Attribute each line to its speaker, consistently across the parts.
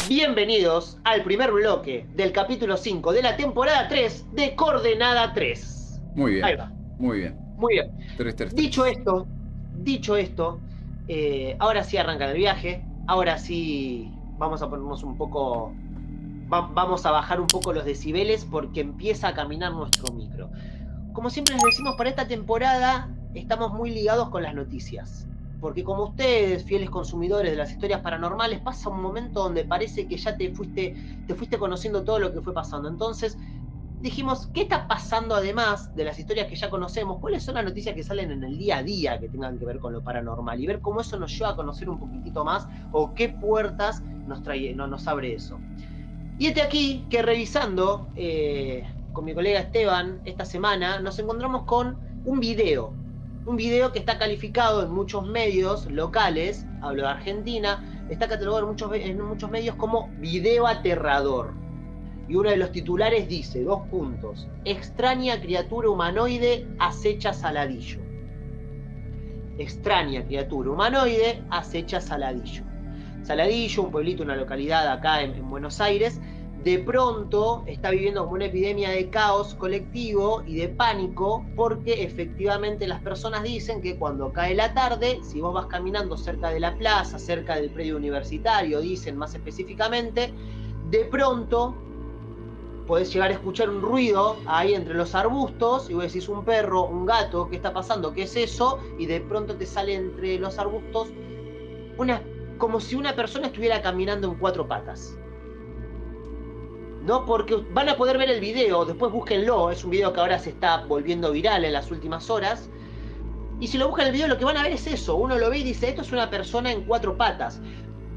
Speaker 1: Bienvenidos al primer bloque del capítulo 5 de la temporada 3 de Coordenada 3.
Speaker 2: Muy bien,
Speaker 1: Ahí va.
Speaker 2: muy bien.
Speaker 1: Muy bien.
Speaker 2: 3-3-3.
Speaker 1: Dicho esto, ahora sí arranca el viaje. Ahora sí vamos a ponernos un poco. Vamos a bajar un poco los decibeles porque empieza a caminar nuestro micro. Como siempre les decimos, para esta temporada estamos muy ligados con las noticias. Porque como ustedes, fieles consumidores de las historias paranormales, pasa un momento donde parece que ya te fuiste conociendo todo lo que fue pasando. Entonces dijimos, ¿qué está pasando además de las historias que ya conocemos? ¿Cuáles son las noticias que salen en el día a día que tengan que ver con lo paranormal? Y ver cómo eso nos lleva a conocer un poquitito más o qué puertas nos abre eso. Y aquí que revisando con mi colega Esteban esta semana nos encontramos con un video que está calificado en muchos medios locales, hablo de Argentina, está catalogado en muchos medios como video aterrador. Y uno de los titulares dice, 2 puntos, extraña criatura humanoide acecha Saladillo. Extraña criatura humanoide acecha Saladillo. Saladillo, un pueblito, una localidad acá en Buenos Aires, de pronto está viviendo como una epidemia de caos colectivo y de pánico porque efectivamente las personas dicen que cuando cae la tarde, si vos vas caminando cerca de la plaza, cerca del predio universitario, dicen más específicamente, de pronto podés llegar a escuchar un ruido ahí entre los arbustos y vos decís un perro, un gato, ¿qué está pasando? ¿Qué es eso? Y de pronto te sale entre los arbustos como si una persona estuviera caminando en 4 patas. ¿No? Porque van a poder ver el video, después búsquenlo, es un video que ahora se está volviendo viral en las últimas horas. Y si lo buscan el video, lo que van a ver es eso. Uno lo ve y dice, esto es una persona en 4 patas.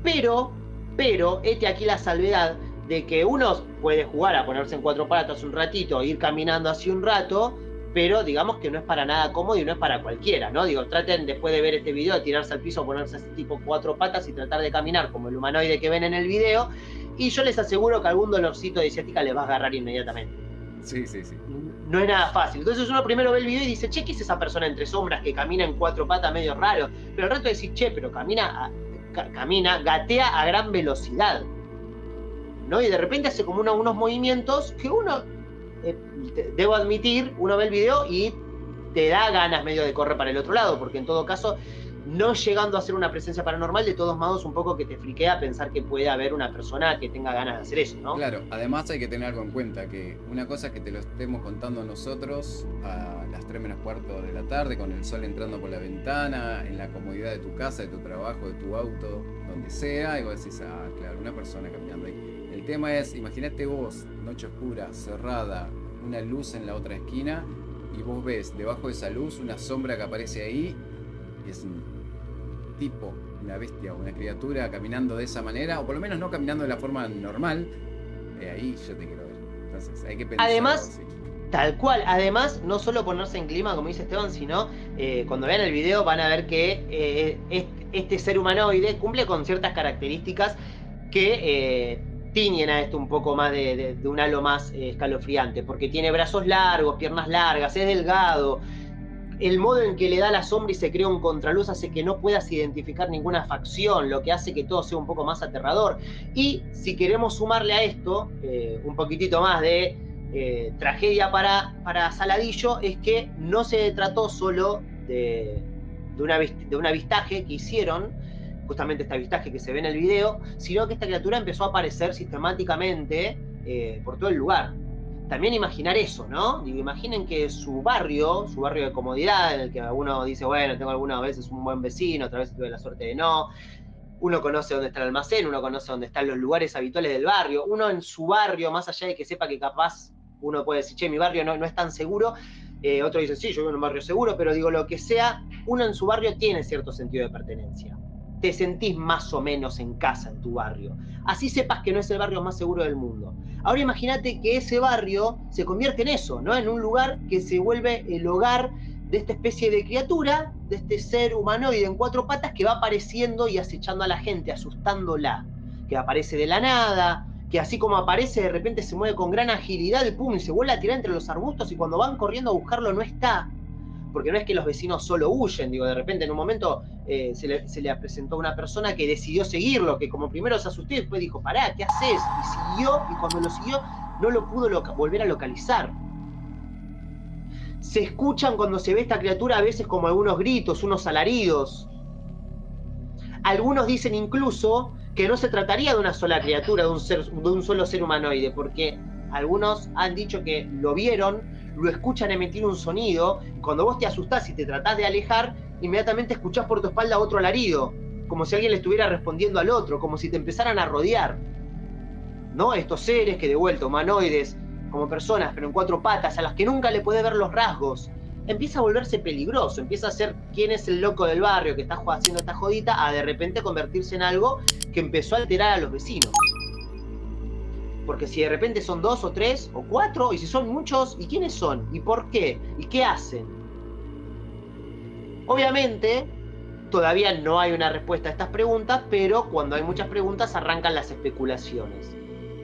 Speaker 1: Pero, aquí la salvedad de que uno puede jugar a ponerse en 4 patas un ratito, ir caminando así un rato, pero digamos que no es para nada cómodo y no es para cualquiera, ¿no? Digo, traten después de ver este video de tirarse al piso, ponerse así tipo 4 patas y tratar de caminar como el humanoide que ven en el video, y yo les aseguro que algún dolorcito de ciática les va a agarrar inmediatamente.
Speaker 2: Sí.
Speaker 1: No es nada fácil. Entonces uno primero ve el video y dice, che, ¿qué es esa persona entre sombras que camina en 4 patas medio raro? Pero al rato decís, che, pero gatea a gran velocidad, ¿no? Y de repente hace como unos movimientos que uno, debo admitir, uno ve el video y te da ganas medio de correr para el otro lado, porque en todo caso, no llegando a ser una presencia paranormal, de todos modos un poco que te friquea pensar que puede haber una persona que tenga ganas de hacer eso, ¿no?
Speaker 2: Claro, además hay que tener algo en cuenta, que una cosa es que te lo estemos contando nosotros a las 3 menos cuarto de la tarde, con el sol entrando por la ventana, en la comodidad de tu casa, de tu trabajo, de tu auto, donde sea, y vos decís, claro, una persona caminando ahí. El tema es, imagínate vos, noche oscura, cerrada, una luz en la otra esquina, y vos ves debajo de esa luz una sombra que aparece ahí, y es un tipo, una bestia, una criatura caminando de esa manera, o por lo menos no caminando de la forma normal, ahí yo te quiero ver. Entonces hay que pensar.
Speaker 1: Además,
Speaker 2: sí.
Speaker 1: Tal cual, además, no solo ponerse en clima, como dice Esteban, sino cuando vean el video van a ver que este ser humanoide cumple con ciertas características que tiñen a esto un poco más de un halo más escalofriante, porque tiene brazos largos, piernas largas, es delgado. El modo en que le da la sombra y se crea un contraluz hace que no puedas identificar ninguna facción, lo que hace que todo sea un poco más aterrador. Y si queremos sumarle a esto un poquitito más de tragedia para Saladillo, es que no se trató solo de un avistaje que hicieron, justamente este avistaje que se ve en el video, sino que esta criatura empezó a aparecer sistemáticamente por todo el lugar. También imaginar eso, ¿no? Digo, imaginen que su barrio de comodidad, en el que uno dice, bueno, tengo algunas veces un buen vecino, otras veces tuve la suerte de no. Uno conoce dónde está el almacén, uno conoce dónde están los lugares habituales del barrio. Uno en su barrio, más allá de que sepa que capaz uno puede decir, che, mi barrio no es tan seguro. Otro dice, sí, yo vivo en un barrio seguro, pero digo, lo que sea, uno en su barrio tiene cierto sentido de pertenencia. Te sentís más o menos en casa en tu barrio. Así sepas que no es el barrio más seguro del mundo. Ahora imagínate que ese barrio se convierte en eso, ¿no? En un lugar que se vuelve el hogar de esta especie de criatura, de este ser humanoide en 4 patas que va apareciendo y acechando a la gente, asustándola. Que aparece de la nada, que así como aparece de repente se mueve con gran agilidad y pum, y se vuelve a tirar entre los arbustos y cuando van corriendo a buscarlo no está. porque no es que los vecinos solo huyen, digo, de repente en un momento se le presentó una persona que decidió seguirlo, que como primero se asustó y después dijo, pará, ¿qué haces? Y siguió, y cuando lo siguió no lo pudo volver a localizar. Se escuchan cuando se ve esta criatura a veces como algunos gritos, unos alaridos. Algunos dicen incluso que no se trataría de una sola criatura, de un solo ser humanoide, porque algunos han dicho que lo vieron, lo escuchan emitir un sonido, y cuando vos te asustás y te tratás de alejar, inmediatamente escuchás por tu espalda otro alarido, como si alguien le estuviera respondiendo al otro, como si te empezaran a rodear. ¿No? Estos seres que de vuelta, humanoides, como personas, pero en 4 patas, a las que nunca le puede ver los rasgos, empieza a volverse peligroso, empieza a ser quién es el loco del barrio que está haciendo esta jodita, a de repente convertirse en algo que empezó a alterar a los vecinos. Porque si de repente son 2 o 3 o 4, y si son muchos, ¿y quiénes son? ¿Y por qué? ¿Y qué hacen? Obviamente, todavía no hay una respuesta a estas preguntas, pero cuando hay muchas preguntas arrancan las especulaciones.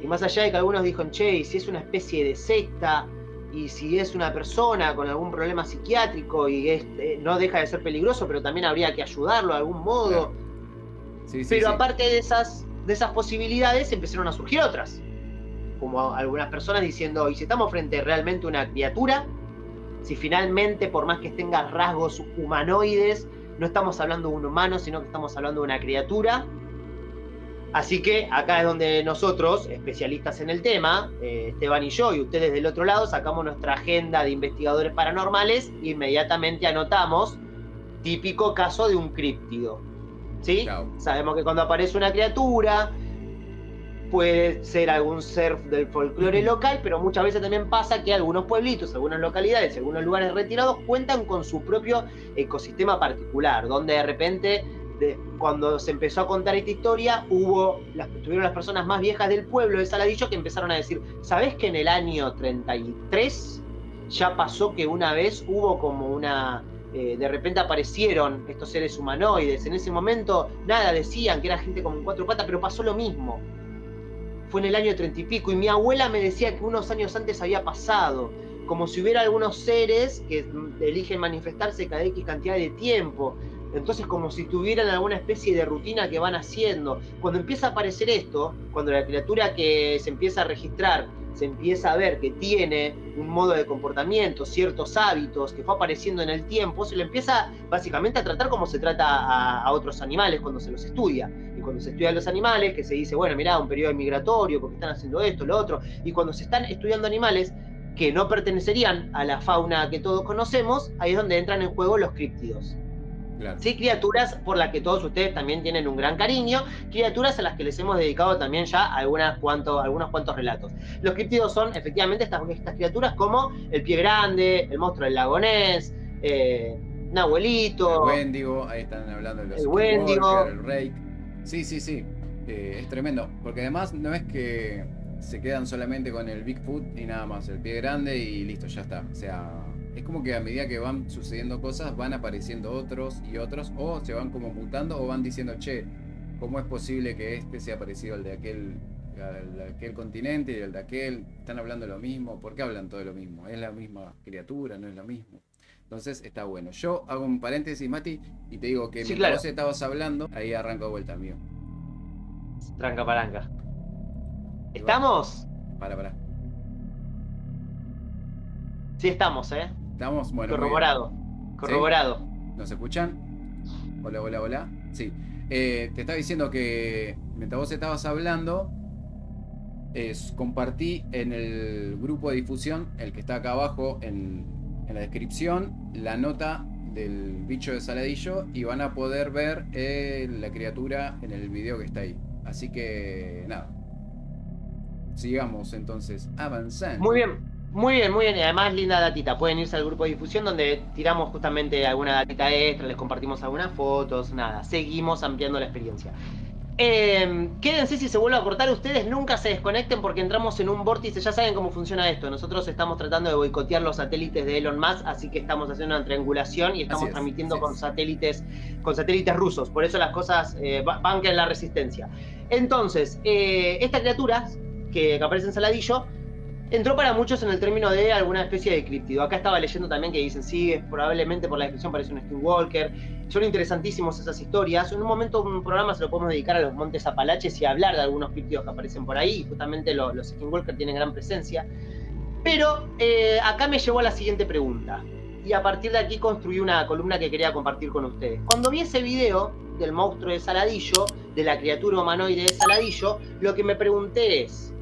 Speaker 1: Y más allá de que algunos dijeron, che, y si es una especie de secta, y si es una persona con algún problema psiquiátrico y no deja de ser peligroso, pero también habría que ayudarlo de algún modo.
Speaker 2: Claro. Sí,
Speaker 1: pero aparte de esas posibilidades, empezaron a surgir otras. Como algunas personas diciendo, ¿y si estamos frente realmente a una criatura? Si finalmente, por más que tenga rasgos humanoides, no estamos hablando de un humano, sino que estamos hablando de una criatura. Así que acá es donde nosotros, especialistas en el tema, Esteban y yo, y ustedes del otro lado, sacamos nuestra agenda de investigadores paranormales e inmediatamente anotamos típico caso de un críptido. ¿Sí?
Speaker 2: Claro.
Speaker 1: Sabemos que cuando aparece una criatura, puede ser algún ser del folclore local, pero muchas veces también pasa que algunos pueblitos, algunas localidades, algunos lugares retirados cuentan con su propio ecosistema particular, donde de repente, cuando se empezó a contar esta historia, tuvieron las personas más viejas del pueblo de Saladillo que empezaron a decir, ¿sabés que en el año 33 ya pasó que una vez hubo como una... de repente aparecieron estos seres humanoides? En ese momento nada, decían que era gente como en 4 patas, pero pasó lo mismo. Fue en el año 30 y pico, y mi abuela me decía que unos años antes había pasado, como si hubiera algunos seres que eligen manifestarse cada X cantidad de tiempo. Entonces, como si tuvieran alguna especie de rutina que van haciendo. Cuando empieza a aparecer esto, cuando la criatura que se empieza a registrar, se empieza a ver que tiene un modo de comportamiento, ciertos hábitos, que fue apareciendo en el tiempo, se lo empieza básicamente a tratar como se trata a otros animales cuando se los estudia. Y cuando se estudian los animales, que se dice, bueno, mirá, un periodo migratorio, porque están haciendo esto, lo otro. Y cuando se están estudiando animales que no pertenecerían a la fauna que todos conocemos, ahí es donde entran en juego los críptidos.
Speaker 2: Claro.
Speaker 1: Sí, criaturas por las que todos ustedes también tienen un gran cariño, criaturas a las que les hemos dedicado también ya algunos cuantos relatos. Los críptidos son efectivamente estas criaturas como el pie grande, el monstruo del lago Ness, Nahuelito,
Speaker 2: el Wendigo, ahí están hablando de los
Speaker 1: el Wendigo,
Speaker 2: el Rake. Sí, es tremendo, porque además no es que se quedan solamente con el Bigfoot y nada más, el pie grande y listo, ya está. O sea, es como que a medida que van sucediendo cosas, van apareciendo otros y otros, o se van como mutando, o van diciendo, che, ¿cómo es posible que este sea parecido al de aquel continente y el de aquel? ¿Están hablando lo mismo? ¿Por qué hablan todo lo mismo? ¿Es la misma criatura? ¿No es lo mismo? Entonces está bueno. Yo hago un paréntesis, Mati, y te digo que
Speaker 1: sí,
Speaker 2: mientras
Speaker 1: claro,
Speaker 2: vos estabas hablando, ahí arranco de vuelta el mío.
Speaker 1: Tranca palanca. ¿Estamos?
Speaker 2: Para.
Speaker 1: Sí, estamos,
Speaker 2: ¿Estamos? Bueno,
Speaker 1: corroborado.
Speaker 2: ¿Sí? ¿Nos escuchan? Hola. Sí. Te estaba diciendo que mientras vos estabas hablando, compartí en el grupo de difusión, el que está acá abajo en la descripción, la nota del bicho de Saladillo, y van a poder ver la criatura en el video que está ahí. Así que nada. Sigamos entonces avanzando.
Speaker 1: Muy bien. Y además, linda datita. Pueden irse al grupo de difusión donde tiramos justamente alguna datita extra, les compartimos algunas fotos, nada. Seguimos ampliando la experiencia. Quédense si se vuelve a cortar. Ustedes nunca se desconecten porque entramos en un vórtice. Ya saben cómo funciona esto. Nosotros estamos tratando de boicotear los satélites de Elon Musk, así que estamos haciendo una triangulación y estamos transmitiendo con satélites rusos. Por eso las cosas bancan la resistencia. Entonces, estas criaturas que aparecen en Saladillo Entró para muchos en el término de alguna especie de críptido. Acá estaba leyendo también que dicen, sí, probablemente por la descripción parece un skinwalker. Son interesantísimos esas historias. En un momento, un programa se lo podemos dedicar a los Montes Apalaches y hablar de algunos críptidos que aparecen por ahí. Y justamente los skinwalker tienen gran presencia. Pero acá me llevó a la siguiente pregunta. Y a partir de aquí construí una columna que quería compartir con ustedes. Cuando vi ese video del monstruo de Saladillo, de la criatura humanoide de Saladillo, lo que me pregunté es,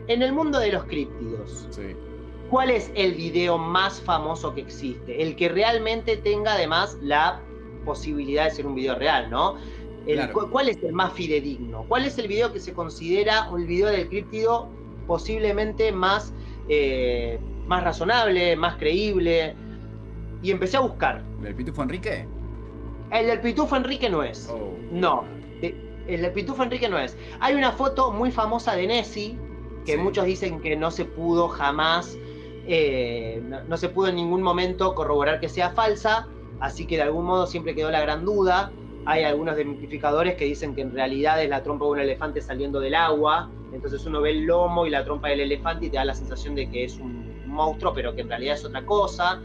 Speaker 1: en el mundo de los críptidos,
Speaker 2: Sí.
Speaker 1: ¿cuál es el video más famoso que existe? El que realmente tenga además la posibilidad de ser un video real, ¿no?
Speaker 2: Claro.
Speaker 1: ¿Cuál es el más fidedigno? ¿Cuál es el video que se considera el video del críptido posiblemente más razonable, más creíble? Y empecé a buscar.
Speaker 2: ¿El Pitufo Enrique?
Speaker 1: El del Pitufo Enrique no es.
Speaker 2: Oh.
Speaker 1: No. El del Pitufo Enrique no es. Hay una foto muy famosa de Nessie, que
Speaker 2: Sí.
Speaker 1: muchos dicen que no se pudo jamás, no se pudo en ningún momento corroborar que sea falsa, así que de algún modo siempre quedó la gran duda. Hay algunos desmitificadores que dicen que en realidad es la trompa de un elefante saliendo del agua, entonces uno ve el lomo y la trompa del elefante y te da la sensación de que es un monstruo, pero que en realidad es otra cosa.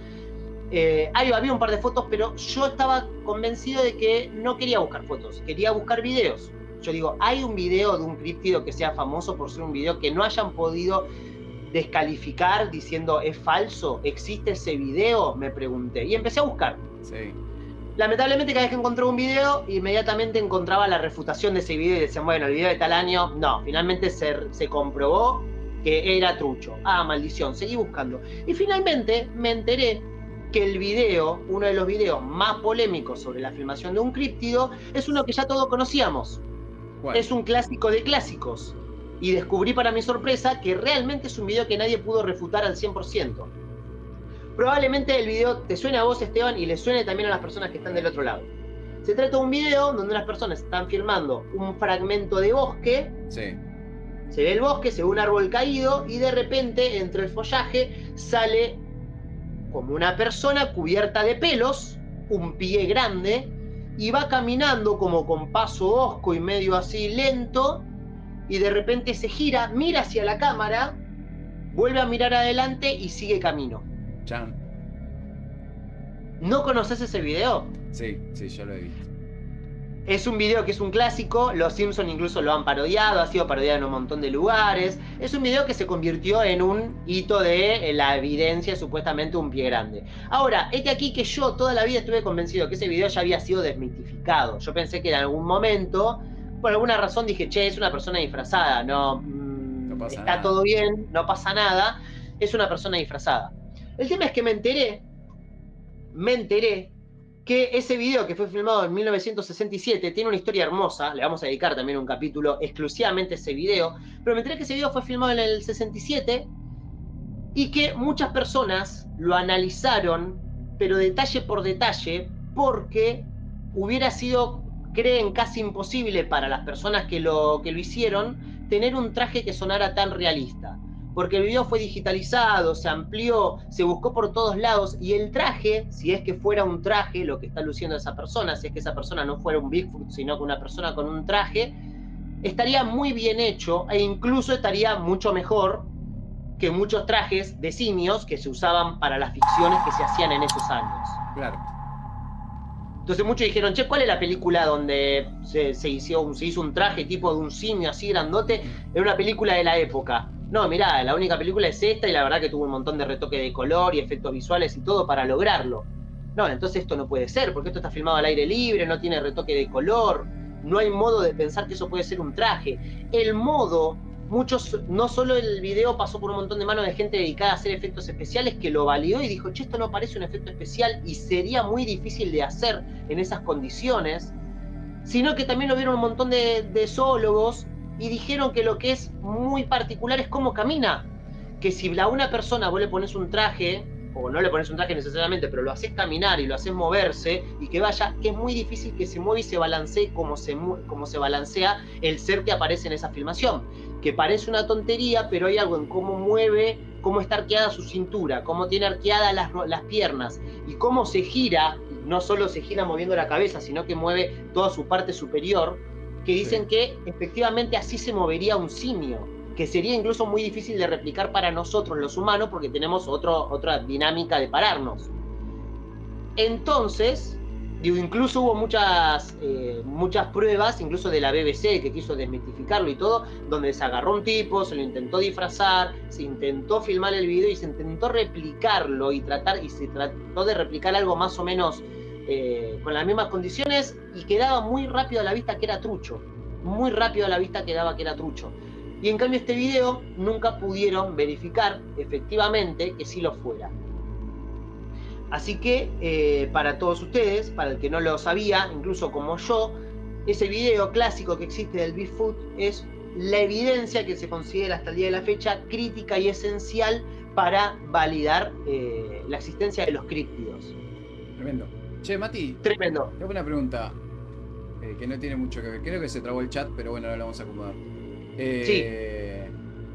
Speaker 1: Había un par de fotos, pero yo estaba convencido de que no quería buscar fotos, quería buscar videos. Yo digo, ¿hay un video de un críptido que sea famoso por ser un video que no hayan podido descalificar diciendo es falso? ¿Existe ese video? Me pregunté. Y empecé a buscar.
Speaker 2: Sí.
Speaker 1: Lamentablemente cada vez que encontré un video, inmediatamente encontraba la refutación de ese video y decían, bueno, el video de tal año, no, finalmente se comprobó que era trucho. Ah, maldición, seguí buscando. Y finalmente me enteré que el video, uno de los videos más polémicos sobre la filmación de un críptido, es uno que ya todos conocíamos.
Speaker 2: ¿Cuál?
Speaker 1: Es un clásico de clásicos. Y descubrí para mi sorpresa que realmente es un video que nadie pudo refutar al 100%. Probablemente el video te suene a vos, Esteban, y le suene también a las personas que están del otro lado. Se trata de un video donde unas personas están filmando un fragmento de bosque.
Speaker 2: Sí.
Speaker 1: Se ve el bosque, se ve un árbol caído y de repente entre el follaje sale como una persona cubierta de pelos, un pie grande, y va caminando como con paso hosco y medio así lento, y de repente se gira, mira hacia la cámara, vuelve a mirar adelante y sigue camino.
Speaker 2: Chan.
Speaker 1: ¿No conoces ese video?
Speaker 2: Sí, yo lo he visto.
Speaker 1: Es un video que es un clásico, los Simpsons incluso lo han parodiado, ha sido parodiado en un montón de lugares. Es un video que se convirtió en un hito de la evidencia, supuestamente un pie grande. Ahora, aquí que yo toda la vida estuve convencido que ese video ya había sido desmitificado. Yo pensé que en algún momento, por alguna razón dije, che, es una persona disfrazada, no pasa está nada. Todo bien, no pasa nada, es una persona disfrazada. El tema es que me enteré que ese video que fue filmado en 1967 tiene una historia hermosa, le vamos a dedicar también un capítulo exclusivamente a ese video, pero me enteré que ese video fue filmado en el 67 y que muchas personas lo analizaron, pero detalle por detalle, porque hubiera sido, creen, casi imposible para las personas que lo hicieron, tener un traje que sonara tan realista. Porque el video fue digitalizado, se amplió, se buscó por todos lados, y el traje, si es que fuera un traje, lo que está luciendo esa persona, si es que esa persona no fuera un Bigfoot, sino que una persona con un traje, estaría muy bien hecho, e incluso estaría mucho mejor que muchos trajes de simios que se usaban para las ficciones que se hacían en esos años.
Speaker 2: Claro.
Speaker 1: Entonces muchos dijeron, che, ¿cuál es la película donde se hizo un traje tipo de un simio así grandote? Era una película de la época. No, mirá, la única película es esta y la verdad que tuvo un montón de retoque de color y efectos visuales y todo para lograrlo. No, entonces esto no puede ser, porque esto está filmado al aire libre, no tiene retoque de color, no hay modo de pensar que eso puede ser un traje. El modo, no solo el video pasó por un montón de manos de gente dedicada a hacer efectos especiales que lo validó y dijo, che, esto no parece un efecto especial y sería muy difícil de hacer en esas condiciones, sino que también lo vieron un montón de zoólogos y dijeron que lo que es muy particular es cómo camina. Que si a una persona vos le pones un traje, o no le pones un traje necesariamente, pero lo haces caminar y lo haces moverse y que vaya, que es muy difícil que se mueva y se balancee como se balancea el ser que aparece en esa filmación. Que parece una tontería, pero hay algo en cómo mueve, cómo está arqueada su cintura, cómo tiene arqueadas las piernas y cómo se gira, no solo se gira moviendo la cabeza, sino que mueve toda su parte superior, que dicen que efectivamente así se movería un simio. que sería incluso muy difícil de replicar para nosotros los humanos porque tenemos otra dinámica de pararnos. Entonces, digo, incluso hubo muchas pruebas, incluso de la BBC, que quiso desmitificarlo y todo, donde se agarró un tipo, se lo intentó disfrazar, se intentó filmar el video y se intentó replicarlo y se trató de replicar algo más o menos con las mismas condiciones, y quedaba muy rápido a la vista que era trucho. Muy rápido a la vista quedaba que era trucho. Y en cambio este video nunca pudieron verificar efectivamente que sí lo fuera. Así que para todos ustedes, para el que no lo sabía, incluso como yo, ese video clásico que existe del Bigfoot es la evidencia que se considera hasta el día de la fecha crítica y esencial para validar la existencia de los críptidos.
Speaker 2: Tremendo. Che, Mati.
Speaker 1: Tremendo.
Speaker 2: Tengo una pregunta que no tiene mucho que ver. Creo que se trabó el chat, pero bueno, ahora lo vamos a acomodar.
Speaker 1: Sí.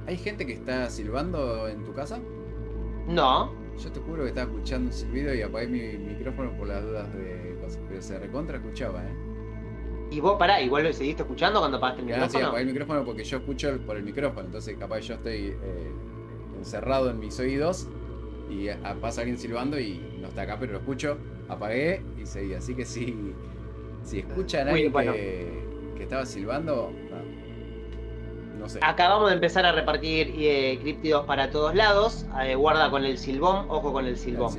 Speaker 2: ¿Hay gente que está silbando en tu casa?
Speaker 1: No.
Speaker 2: Yo te juro que estaba escuchando un silbido y apagué mi micrófono por las dudas de cosas. Pero se recontra escuchaba,
Speaker 1: Y vos pará, igual lo seguiste escuchando cuando apagaste el micrófono.
Speaker 2: Sí, apagué el micrófono porque yo escucho por el micrófono. Entonces capaz yo estoy encerrado en mis oídos y pasa alguien silbando y no está acá, pero lo escucho. Apagué y seguí. Así que si escuchan a alguien que estaba silbando, no sé.
Speaker 1: Acabamos de empezar a repartir críptidos para todos lados. Guarda con el silbón, ojo con el silbón.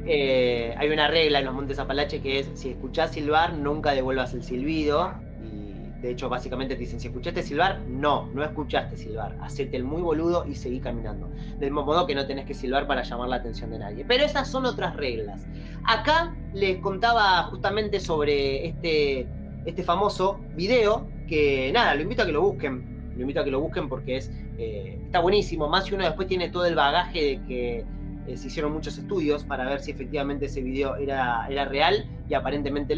Speaker 1: Hay una regla en los Montes Apalaches que es: si escuchás silbar, nunca devuelvas el silbido. Y de hecho, básicamente te dicen: si escuchaste silbar, no escuchaste silbar. Hacete el muy boludo y seguí caminando. Del mismo modo que no tenés que silbar para llamar la atención de nadie. Pero esas son otras reglas. Acá les contaba justamente sobre este famoso video, que nada, lo invito a que lo busquen. Lo invito a que lo busquen porque está buenísimo. Más si uno después tiene todo el bagaje de que se hicieron muchos estudios para ver si efectivamente ese video era real, y aparentemente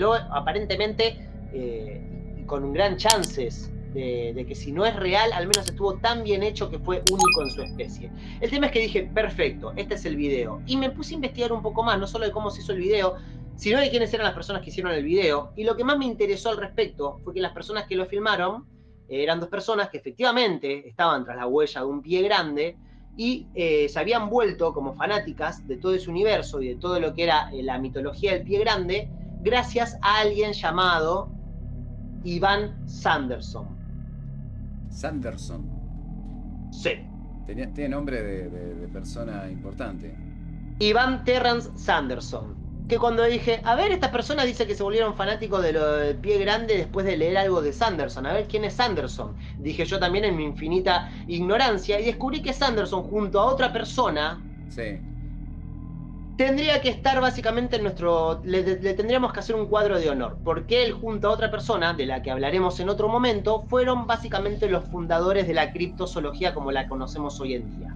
Speaker 1: y con gran chances de que si no es real, al menos estuvo tan bien hecho que fue único en su especie. El tema es que dije: perfecto, este es el video. Y me puse a investigar un poco más, no solo de cómo se hizo el video, sino de quiénes eran las personas que hicieron el video. Y lo que más me interesó al respecto fue que las personas que lo filmaron eran dos personas que efectivamente estaban tras la huella de un pie grande y se habían vuelto como fanáticas de todo ese universo y de todo lo que era la mitología del pie grande, gracias a alguien llamado Ivan Sanderson.
Speaker 2: Sanderson.
Speaker 1: Sí.
Speaker 2: Tiene nombre de persona importante.
Speaker 1: Ivan Terrence Sanderson. Que cuando dije: a ver, esta persona dice que se volvieron fanáticos de lo del pie grande después de leer algo de Sanderson. A ver, ¿quién es Sanderson? Dije yo también en mi infinita ignorancia, y descubrí que Sanderson, junto a otra persona,
Speaker 2: sí,
Speaker 1: tendría que estar básicamente en nuestro... Le tendríamos que hacer un cuadro de honor, porque él, junto a otra persona, de la que hablaremos en otro momento, fueron básicamente los fundadores de la criptozoología como la conocemos hoy en día.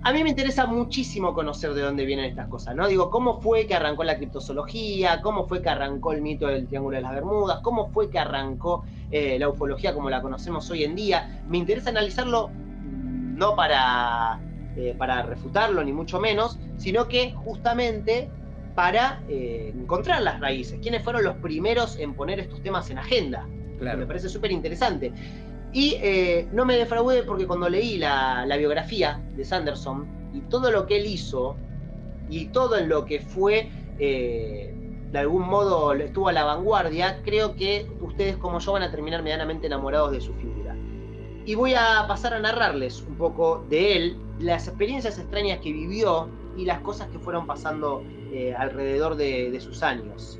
Speaker 1: A mí me interesa muchísimo conocer de dónde vienen estas cosas, ¿no? Digo, ¿cómo fue que arrancó la criptozoología? ¿Cómo fue que arrancó el mito del Triángulo de las Bermudas? ¿Cómo fue que arrancó la ufología como la conocemos hoy en día? Me interesa analizarlo no para refutarlo, ni mucho menos, sino que justamente para encontrar las raíces. ¿Quiénes fueron los primeros en poner estos temas en agenda?
Speaker 2: Claro.
Speaker 1: Me parece súper interesante. Y no me defraudé porque cuando leí la biografía de Sanderson y todo lo que él hizo y todo en lo que fue, de algún modo estuvo a la vanguardia, creo que ustedes como yo van a terminar medianamente enamorados de su figura. Y voy a pasar a narrarles un poco de él, las experiencias extrañas que vivió y las cosas que fueron pasando alrededor de sus años.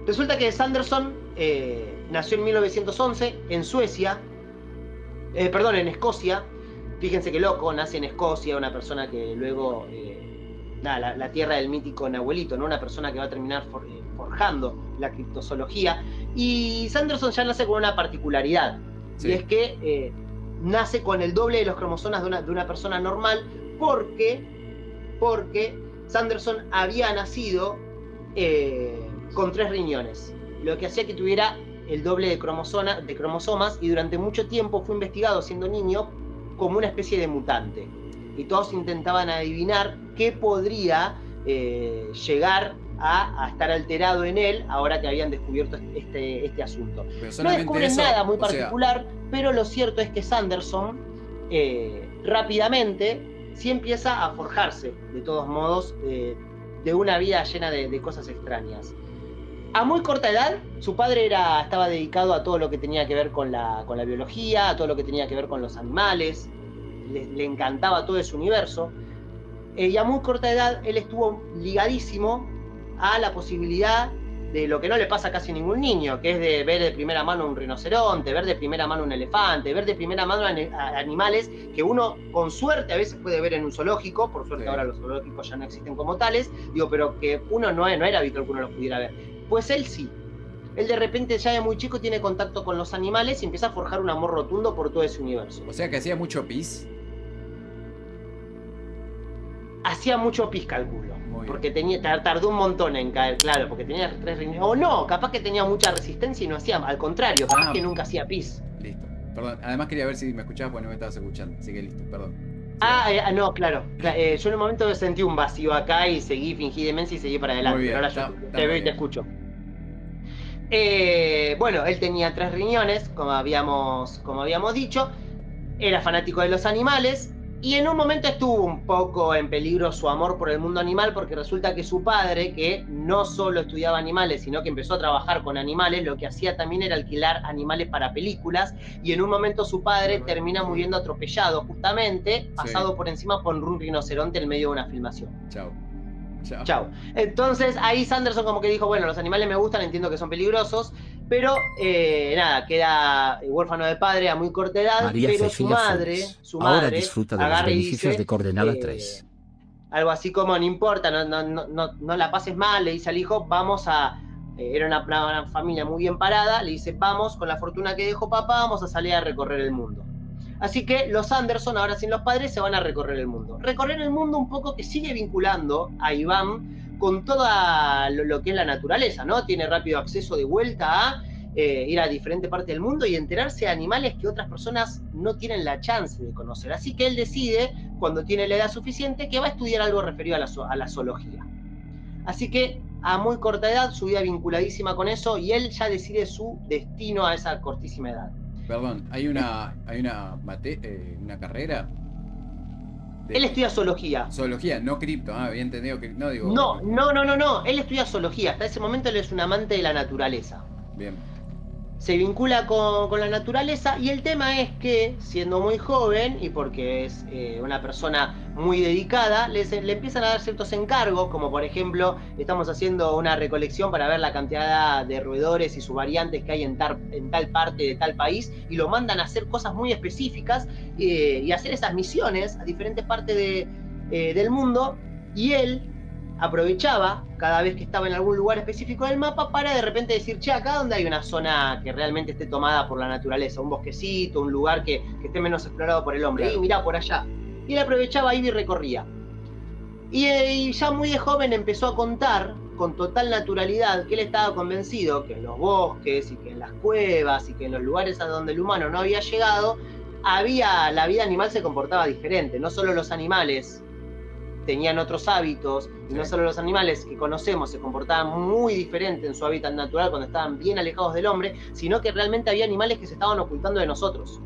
Speaker 1: Resulta que Sanderson nació en 1911 en Suecia, en Escocia. Fíjense qué loco, nace en Escocia, una persona que luego, la tierra del mítico Nahuelito, ¿no? Una persona que va a terminar forjando la criptozoología. Y Sanderson ya nace con una particularidad, sí. Y es que nace con el doble de los cromosomas de una persona normal, porque Sanderson había nacido con 3 riñones, lo que hacía que tuviera el doble de cromosomas, y durante mucho tiempo fue investigado siendo niño como una especie de mutante. Y todos intentaban adivinar qué podría llegar a estar alterado en él ahora que habían descubierto este asunto.
Speaker 2: Pero
Speaker 1: No descubren
Speaker 2: eso,
Speaker 1: nada muy
Speaker 2: o sea,
Speaker 1: particular, pero lo cierto es que Sanderson rápidamente sí empieza a forjarse, de todos modos, de una vida llena de cosas extrañas. A muy corta edad, su padre estaba dedicado a todo lo que tenía que ver con la biología, a todo lo que tenía que ver con los animales, le encantaba todo ese universo. Y a muy corta edad, él estuvo ligadísimo a la posibilidad de lo que no le pasa a casi ningún niño, que es de ver de primera mano un rinoceronte, ver de primera mano un elefante, ver de primera mano a animales que uno con suerte a veces puede ver en un zoológico. Por suerte ahora los zoológicos ya no existen como tales, pero que uno no era habitual que uno los pudiera ver. Pues él sí. Él de repente ya de muy chico tiene contacto con los animales y empieza a forjar un amor rotundo por todo ese universo.
Speaker 2: O sea que hacía mucho pis.
Speaker 1: Hacía mucho pis, calculo. Porque tardó un montón en caer, claro, porque tenía 3 riñones. O no, capaz que tenía mucha resistencia y no hacía, al contrario, capaz que nunca hacía pis.
Speaker 2: Listo. Perdón, además quería ver si me escuchabas porque no me estabas escuchando. Así que listo, perdón.
Speaker 1: No, claro. Yo en un momento sentí un vacío acá y fingí demencia y seguí para adelante.
Speaker 2: Muy bien,
Speaker 1: pero ahora yo te veo y te escucho. Bueno, él tenía 3 riñones, como habíamos dicho. Era fanático de los animales. Y en un momento estuvo un poco en peligro su amor por el mundo animal, porque resulta que su padre, que no solo estudiaba animales, sino que empezó a trabajar con animales, lo que hacía también era alquilar animales para películas, y en un momento su padre termina muriendo atropellado, justamente, pasado por encima por un rinoceronte en medio de una filmación. Chao. Entonces ahí Sanderson como que dijo, bueno, los animales me gustan, entiendo que son peligrosos, pero nada, queda huérfano de padre a muy corta edad.
Speaker 3: María
Speaker 1: pero
Speaker 3: Cecilia
Speaker 1: su madre
Speaker 3: ahora disfruta de los beneficios de Coordenada 3.
Speaker 1: Algo así como, no importa, no la pases mal, le dice al hijo, vamos a... era una familia muy bien parada, le dice, vamos, con la fortuna que dejó papá, vamos a salir a recorrer el mundo. Así que los Anderson, ahora sin los padres, se van a recorrer el mundo. Recorrer el mundo un poco que sigue vinculando a Iván con toda lo que es la naturaleza, ¿no? Tiene rápido acceso de vuelta a ir a diferentes partes del mundo y enterarse de animales que otras personas no tienen la chance de conocer. Así que él decide, cuando tiene la edad suficiente, que va a estudiar algo referido a la zoología. Así que a muy corta edad, su vida vinculadísima con eso, y él ya decide su destino a esa cortísima edad.
Speaker 2: Perdón, hay una carrera.
Speaker 1: Él estudia zoología.
Speaker 2: Zoología, no cripto, había entendido que. No, digo.
Speaker 1: No. Él estudia zoología. Hasta ese momento él es un amante de la naturaleza.
Speaker 2: Bien.
Speaker 1: Se vincula con la naturaleza, y el tema es que, siendo muy joven, y porque es una persona muy dedicada, le empiezan a dar ciertos encargos, como por ejemplo, estamos haciendo una recolección para ver la cantidad de roedores y sus variantes que hay en tal parte de tal país, y lo mandan a hacer cosas muy específicas y hacer esas misiones a diferentes partes del mundo, y él aprovechaba cada vez que estaba en algún lugar específico del mapa para de repente decir, che, acá donde hay una zona que realmente esté tomada por la naturaleza, un bosquecito, un lugar que esté menos explorado por el hombre, claro. Y mirá por allá. Y él aprovechaba, iba y recorría. Y ya muy de joven empezó a contar con total naturalidad que él estaba convencido que en los bosques y que en las cuevas y que en los lugares a donde el humano no había llegado, la vida animal se comportaba diferente. No solo los animales tenían otros hábitos, y no solo los animales que conocemos se comportaban muy diferente en su hábitat natural cuando estaban bien alejados del hombre, sino que realmente había animales que se estaban ocultando de nosotros.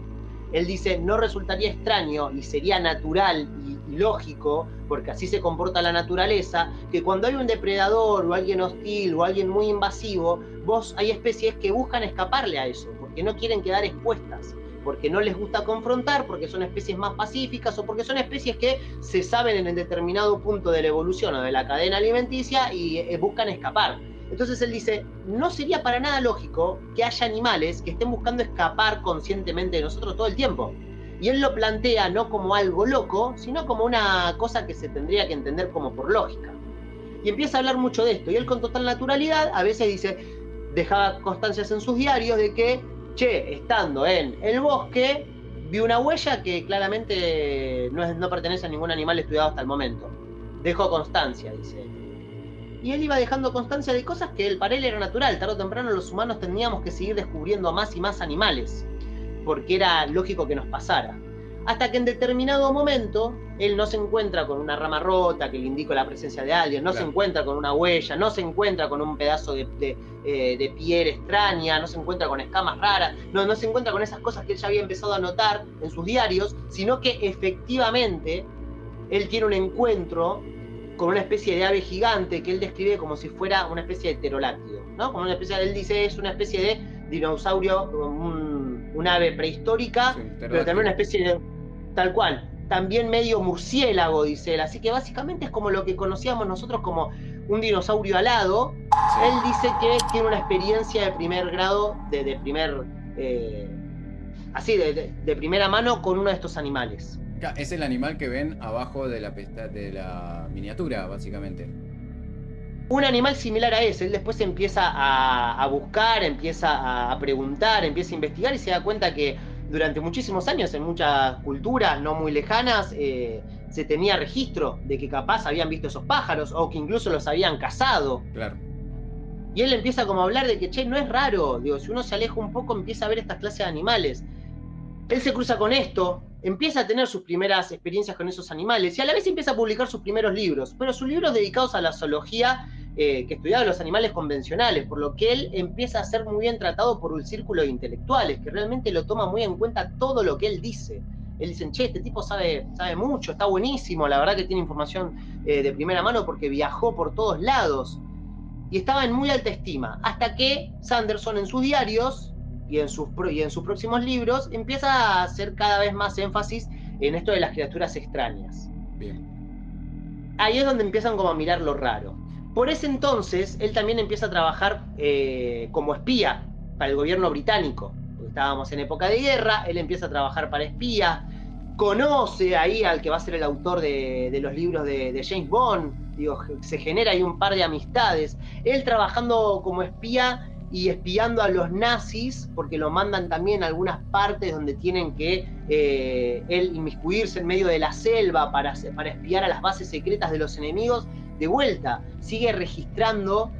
Speaker 1: Él dice, no resultaría extraño y sería natural y lógico, porque así se comporta la naturaleza, que cuando hay un depredador o alguien hostil o alguien muy invasivo, hay especies que buscan escaparle a eso, porque no quieren quedar expuestas, porque no les gusta confrontar, porque son especies más pacíficas o porque son especies que se saben en el determinado punto de la evolución o de la cadena alimenticia y buscan escapar. Entonces él dice, no sería para nada lógico que haya animales que estén buscando escapar conscientemente de nosotros todo el tiempo. Y él lo plantea no como algo loco, sino como una cosa que se tendría que entender como por lógica. Y empieza a hablar mucho de esto, y él con total naturalidad a veces dice, dejaba constancias en sus diarios de que, che, estando en el bosque, vi una huella que claramente no pertenece a ningún animal estudiado hasta el momento. Dejo constancia, dice él. Y él iba dejando constancia de cosas que para él era natural. Tarde o temprano los humanos teníamos que seguir descubriendo más y más animales, porque era lógico que nos pasara. Hasta que en determinado momento él no se encuentra con una rama rota que le indica la presencia de alguien, no se encuentra con una huella, no se encuentra con un pedazo de piel extraña, no se encuentra con escamas raras, no se encuentra con esas cosas que él ya había empezado a notar en sus diarios, sino que efectivamente él tiene un encuentro con una especie de ave gigante que él describe como si fuera una especie de pterodáctilo, ¿no? Como una especie, él dice, es una especie de dinosaurio, un ave prehistórica, sí, pero también una especie de, tal cual, también medio murciélago, dice él. Así que básicamente es como lo que conocíamos nosotros como un dinosaurio alado. Sí. Él dice que tiene una experiencia de primer grado, de primera mano con uno de estos animales.
Speaker 2: Es el animal que ven abajo de la miniatura, básicamente.
Speaker 1: Un animal similar a ese. Él después empieza a buscar, empieza a preguntar, empieza a investigar y se da cuenta que durante muchísimos años, en muchas culturas no muy lejanas, se tenía registro de que capaz habían visto esos pájaros o que incluso los habían cazado.
Speaker 2: Claro.
Speaker 1: Y él empieza como a hablar de que, che, no es raro. Digo, si uno se aleja un poco, empieza a ver estas clases de animales. Él se cruza con esto, empieza a tener sus primeras experiencias con esos animales y a la vez empieza a publicar sus primeros libros, pero sus libros dedicados a la zoología que estudiaba los animales convencionales, por lo que él empieza a ser muy bien tratado por un círculo de intelectuales que realmente lo toma muy en cuenta todo lo que él dice. Él dicen, che, este tipo sabe mucho, está buenísimo, la verdad que tiene información de primera mano porque viajó por todos lados y estaba en muy alta estima, hasta que Sanderson en sus diarios y en sus próximos libros empieza a hacer cada vez más énfasis en esto de las criaturas extrañas.
Speaker 2: Bien.
Speaker 1: Ahí es donde empiezan como a mirar lo raro. Por ese entonces, él también empieza a trabajar como espía para el gobierno británico. Porque estábamos en época de guerra, él empieza a trabajar para espía, conoce ahí al que va a ser el autor de los libros de James Bond, digo, se genera ahí un par de amistades. Él trabajando como espía y espiando a los nazis, porque lo mandan también a algunas partes donde tienen que él inmiscuirse en medio de la selva para espiar a las bases secretas de los enemigos. De vuelta, sigue registrando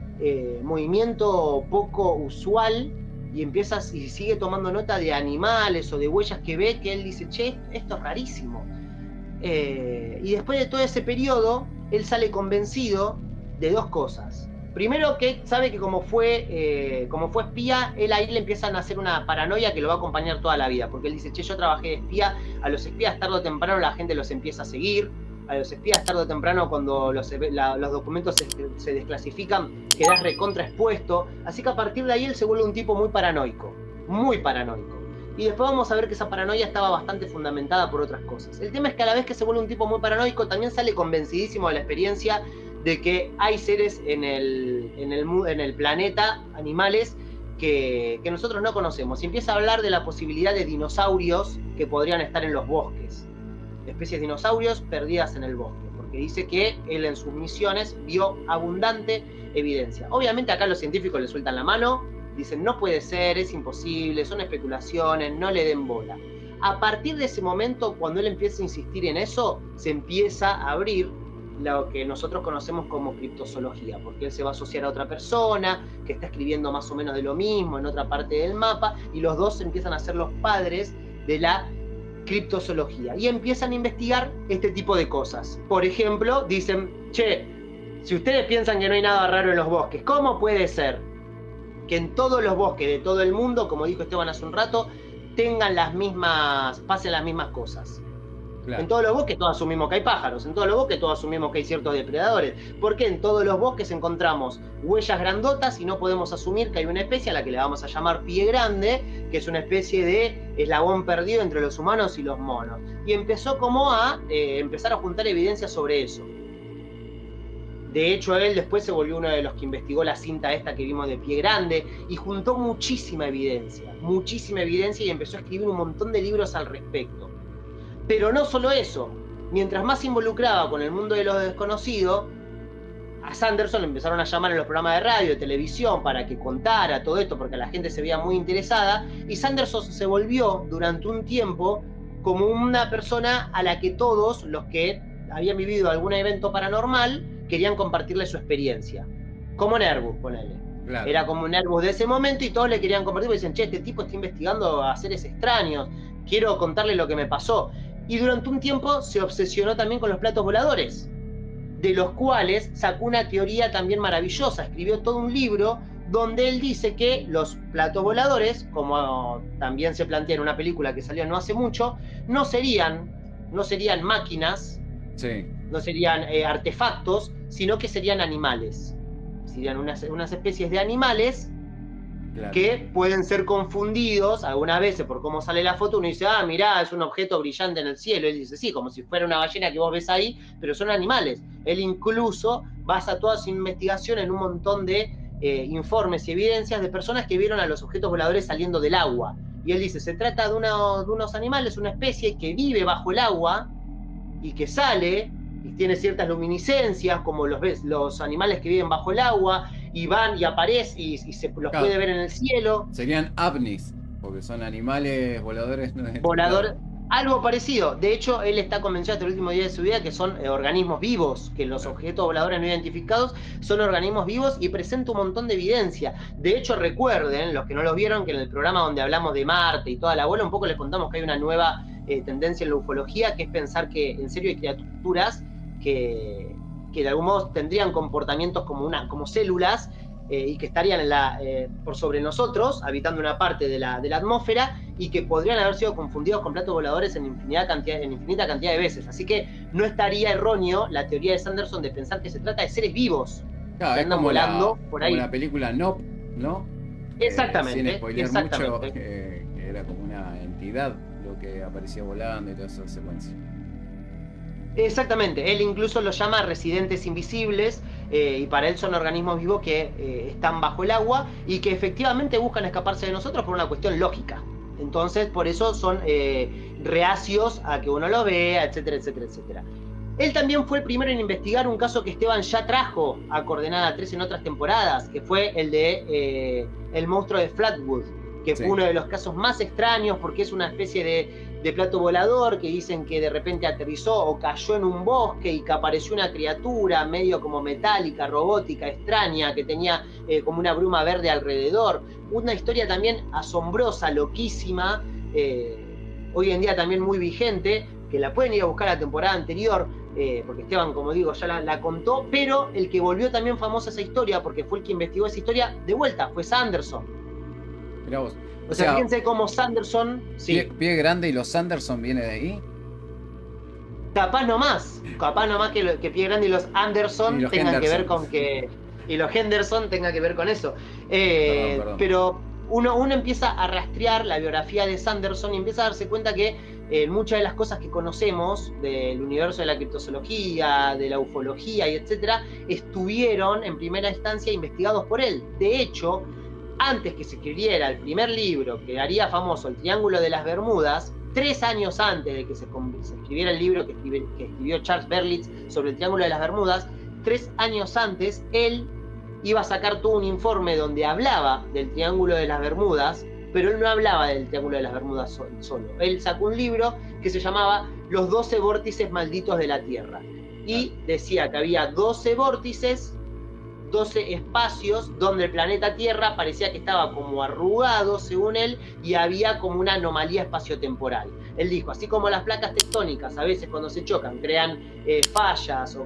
Speaker 1: movimiento poco usual y sigue tomando nota de animales o de huellas que ve, que él dice, che, esto es rarísimo. Y después de todo ese periodo, él sale convencido de dos cosas. Primero, que sabe que como fue espía, él ahí le empiezan a hacer una paranoia que lo va a acompañar toda la vida, porque él dice, che, yo trabajé de espía, a los espías tarde o temprano la gente los empieza a seguir, a los espías tarde o temprano cuando los documentos se desclasifican, quedás recontra expuesto, así que a partir de ahí él se vuelve un tipo muy paranoico, y después vamos a ver que esa paranoia estaba bastante fundamentada por otras cosas. El tema es que a la vez que se vuelve un tipo muy paranoico, también sale convencidísimo de la experiencia de que hay seres en el planeta, animales, que nosotros no conocemos. Y empieza a hablar de la posibilidad de dinosaurios que podrían estar en los bosques. Especies de dinosaurios perdidas en el bosque. Porque dice que él en sus misiones vio abundante evidencia. Obviamente acá los científicos le sueltan la mano, dicen no puede ser, es imposible, son especulaciones, no le den bola. A partir de ese momento, cuando él empieza a insistir en eso, se empieza a abrir lo que nosotros conocemos como criptozoología, porque él se va a asociar a otra persona que está escribiendo más o menos de lo mismo en otra parte del mapa, y los dos empiezan a ser los padres de la criptozoología y empiezan a investigar este tipo de cosas. Por ejemplo, dicen, che, si ustedes piensan que no hay nada raro en los bosques, ¿cómo puede ser que en todos los bosques de todo el mundo, como dijo Esteban hace un rato, pasen las mismas cosas? Claro. En todos los bosques todos asumimos que hay pájaros, en todos los bosques todos asumimos que hay ciertos depredadores. ¿Por qué en todos los bosques encontramos huellas grandotas y no podemos asumir que hay una especie a la que le vamos a llamar pie grande, que es una especie de eslabón perdido entre los humanos y los monos? Y empezó como a empezar a juntar evidencia sobre eso. De hecho, él después se volvió uno de los que investigó la cinta esta que vimos de pie grande y juntó muchísima evidencia y empezó a escribir un montón de libros al respecto. Pero no solo eso, mientras más se involucraba con el mundo de lo desconocido, a Sanderson le empezaron a llamar en los programas de radio, de televisión, para que contara todo esto, porque la gente se veía muy interesada, y Sanderson se volvió durante un tiempo como una persona a la que todos los que habían vivido algún evento paranormal querían compartirle su experiencia. Como Nervus, ponele. Claro. Era como Nervus de ese momento y todos le querían compartir, porque dicen, che, este tipo está investigando a seres extraños, quiero contarle lo que me pasó. y durante un tiempo se obsesionó también con los platos voladores, de los cuales sacó una teoría también maravillosa. Escribió todo un libro donde él dice que los platos voladores, como también se plantea en una película que salió no hace mucho, no serían máquinas,
Speaker 2: Sí.
Speaker 1: no serían artefactos, sino que serían animales. Serían unas especies de animales, claro, que pueden ser confundidos algunas veces por cómo sale la foto. Uno dice, mirá, es un objeto brillante en el cielo. Él dice, sí, como si fuera una ballena que vos ves ahí, pero son animales. Él incluso basa toda su investigación en un montón de informes y evidencias de personas que vieron a los objetos voladores saliendo del agua. Y él dice, se trata de unos animales, una especie que vive bajo el agua y que sale y tiene ciertas luminiscencias, como los animales que viven bajo el agua, y van y aparecen y se los puede ver en el cielo.
Speaker 2: Serían ovnis, porque son animales voladores no
Speaker 1: identificados. Algo parecido. De hecho, él está convencido hasta el último día de su vida que son organismos vivos, que los objetos voladores no identificados son organismos vivos, y presenta un montón de evidencia. De hecho, recuerden, los que no lo vieron, que en el programa donde hablamos de Marte y toda la bola, un poco les contamos que hay una nueva tendencia en la ufología, que es pensar que en serio hay criaturas que de algún modo tendrían comportamientos como células, y que estarían por sobre nosotros, habitando una parte de la atmósfera, y que podrían haber sido confundidos con platos voladores en infinita cantidad de veces. Así que no estaría erróneo la teoría de Sanderson de pensar que se trata de seres vivos,
Speaker 2: claro,
Speaker 1: que andan volando por ahí.
Speaker 2: Como la película Nope, ¿no?
Speaker 1: Exactamente.
Speaker 2: Sin spoiler mucho, que era como una entidad lo que aparecía volando y toda esa secuencia.
Speaker 1: Exactamente, él incluso los llama residentes invisibles, y para él son organismos vivos que están bajo el agua y que efectivamente buscan escaparse de nosotros por una cuestión lógica. Entonces, por eso son reacios a que uno lo vea, etcétera, etcétera, etcétera. Él también fue el primero en investigar un caso que Esteban ya trajo a Coordenada 3 en otras temporadas, que fue el de el monstruo de Flatwood, que fue uno de los casos más extraños, porque es una especie de plato volador que dicen que de repente aterrizó o cayó en un bosque y que apareció una criatura medio como metálica, robótica, extraña, que tenía como una bruma verde alrededor. Una historia también asombrosa, loquísima, hoy en día también muy vigente, que la pueden ir a buscar a la temporada anterior, porque Esteban, como digo, ya la contó, pero el que volvió también famosa esa historia, porque fue el que investigó esa historia de vuelta, fue Sanderson.
Speaker 2: Mirá vos.
Speaker 1: O sea, fíjense cómo Sanderson...
Speaker 2: Pie grande y los Sanderson viene de ahí.
Speaker 1: Capaz nomás que Pie Grande y los Anderson tengan que ver con que... Y los Henderson tengan que ver con eso. Perdón. Pero uno empieza a rastrear la biografía de Sanderson y empieza a darse cuenta que muchas de las cosas que conocemos del universo de la criptozoología, de la ufología y etcétera, estuvieron en primera instancia investigados por él. De hecho, antes que se escribiera el primer libro que haría famoso el Triángulo de las Bermudas, 3 años antes de que se escribiera el libro que escribió Charles Berlitz sobre el Triángulo de las Bermudas, 3 años antes, él iba a sacar todo un informe donde hablaba del Triángulo de las Bermudas, pero él no hablaba del Triángulo de las Bermudas solo. Él sacó un libro que se llamaba Los 12 vórtices malditos de la Tierra, y decía que había 12 vórtices, 12 espacios donde el planeta Tierra parecía que estaba como arrugado, según él, y había como una anomalía espaciotemporal. Él dijo, así como las placas tectónicas a veces cuando se chocan crean fallas o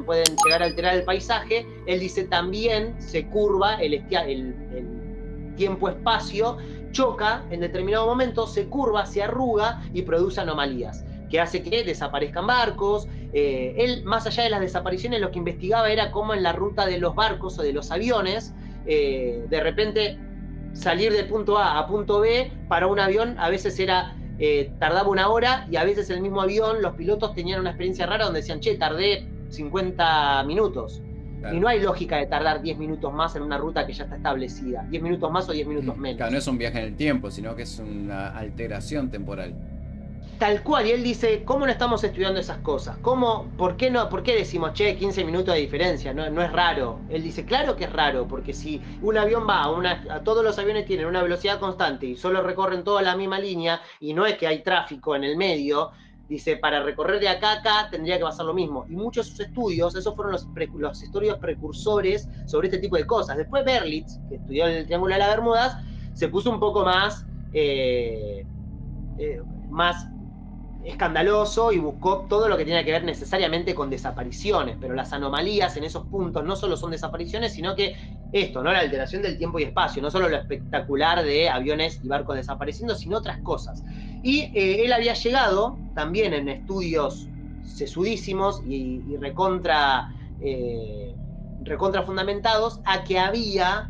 Speaker 1: pueden llegar a alterar el paisaje, él dice también se curva el tiempo-espacio, choca en determinado momento, se curva, se arruga y produce anomalías, que hace que desaparezcan barcos. Él, más allá de las desapariciones, lo que investigaba era cómo en la ruta de los barcos o de los aviones, de repente salir del punto A a punto B para un avión a veces tardaba 1 hora, y a veces el mismo avión, los pilotos tenían una experiencia rara donde decían, tardé 50 minutos. Claro. Y no hay lógica de tardar 10 minutos más en una ruta que ya está establecida. 10 minutos más o 10 minutos menos.
Speaker 2: Claro, no es un viaje en el tiempo, sino que es una alteración temporal.
Speaker 1: Tal cual, y él dice, ¿cómo no estamos estudiando esas cosas? ¿Por qué decimos, 15 minutos de diferencia? No es raro. Él dice, claro que es raro, porque si un avión va todos los aviones tienen una velocidad constante y solo recorren toda la misma línea, y no es que hay tráfico en el medio, dice, para recorrer de acá a acá tendría que pasar lo mismo. Y muchos de sus estudios, esos fueron los estudios precursores sobre este tipo de cosas. Después Berlitz, que estudió el Triángulo de las Bermudas, se puso un poco más escandaloso y buscó todo lo que tiene que ver necesariamente con desapariciones, pero las anomalías en esos puntos no solo son desapariciones, sino que esto, ¿no? La alteración del tiempo y espacio, no solo lo espectacular de aviones y barcos desapareciendo, sino otras cosas. Y él había llegado también en estudios sesudísimos y recontra fundamentados a que había,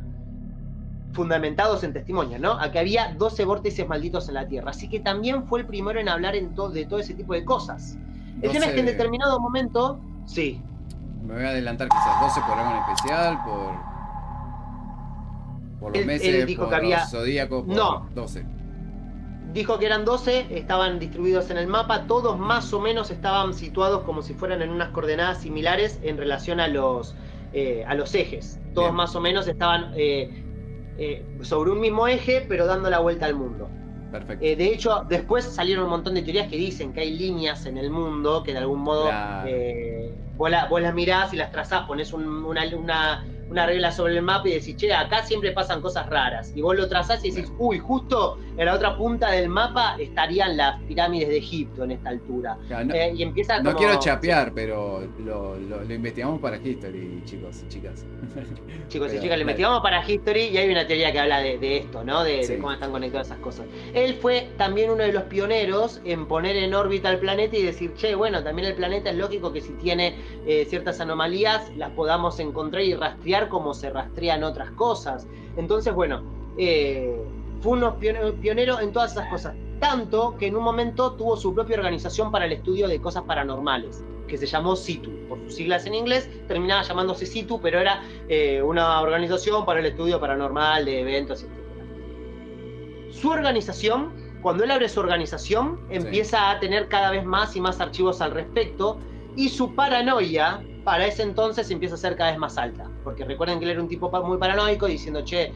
Speaker 1: fundamentados en testimonio, ¿no? A que había 12 vórtices malditos en la Tierra. Así que también fue el primero en hablar de todo ese tipo de cosas. El tema es que en determinado momento, sí.
Speaker 2: Me voy a adelantar quizás 12 por algo en especial, por los meses,
Speaker 1: él dijo
Speaker 2: por
Speaker 1: que había...
Speaker 2: los zodíacos, por
Speaker 1: no.
Speaker 2: 12.
Speaker 1: Dijo que eran 12, estaban distribuidos en el mapa, todos más o menos estaban situados como si fueran en unas coordenadas similares en relación a los ejes. Todos Bien. Más o menos estaban sobre un mismo eje, pero dando la vuelta al mundo.
Speaker 2: Perfecto.
Speaker 1: De hecho, después salieron un montón de teorías que dicen que hay líneas en el mundo que de algún modo vos las mirás y las trazás, ponés una regla sobre el mapa y decís, che, acá siempre pasan cosas raras. Y vos lo trazás y decís, uy, justo en la otra punta del mapa estarían las pirámides de Egipto en esta altura.
Speaker 2: Claro, no,
Speaker 1: y empieza
Speaker 2: no
Speaker 1: como...
Speaker 2: quiero chapear, pero lo investigamos para History, chicos y chicas.
Speaker 1: Chicos y chicas, lo investigamos para History y hay una teoría que habla de esto, ¿no? De cómo están conectadas esas cosas. Él fue también uno de los pioneros en poner en órbita al planeta y decir, che, bueno, también el planeta es lógico que si tiene ciertas anomalías las podamos encontrar y rastrear como se rastrean otras cosas. Entonces, bueno, fue uno pionero en todas esas cosas. Tanto que en un momento tuvo su propia organización para el estudio de cosas paranormales, que se llamó CITU. Por sus siglas en inglés, terminaba llamándose CITU, pero era una organización para el estudio paranormal de eventos, etc. Su organización, cuando él abre su organización, empieza a tener cada vez más y más archivos al respecto, y su paranoia para ese entonces empieza a ser cada vez más alta, porque recuerden que él era un tipo muy paranoico diciendo, che,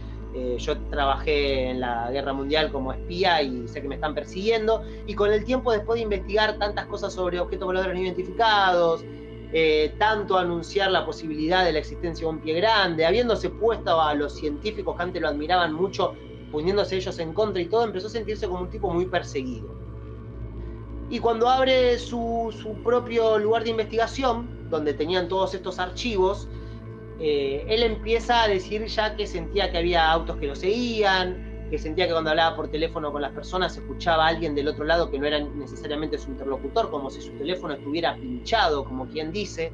Speaker 1: yo trabajé en la Guerra Mundial como espía y sé que me están persiguiendo, y con el tiempo, después de investigar tantas cosas sobre objetos voladores no identificados, tanto anunciar la posibilidad de la existencia de un pie grande, habiéndose puesto a los científicos que antes lo admiraban mucho, poniéndose ellos en contra y todo, empezó a sentirse como un tipo muy perseguido. Y cuando abre su propio lugar de investigación, donde tenían todos estos archivos, él empieza a decir ya que sentía que había autos que lo seguían, que sentía que cuando hablaba por teléfono con las personas se escuchaba a alguien del otro lado que no era necesariamente su interlocutor, como si su teléfono estuviera pinchado, como quien dice.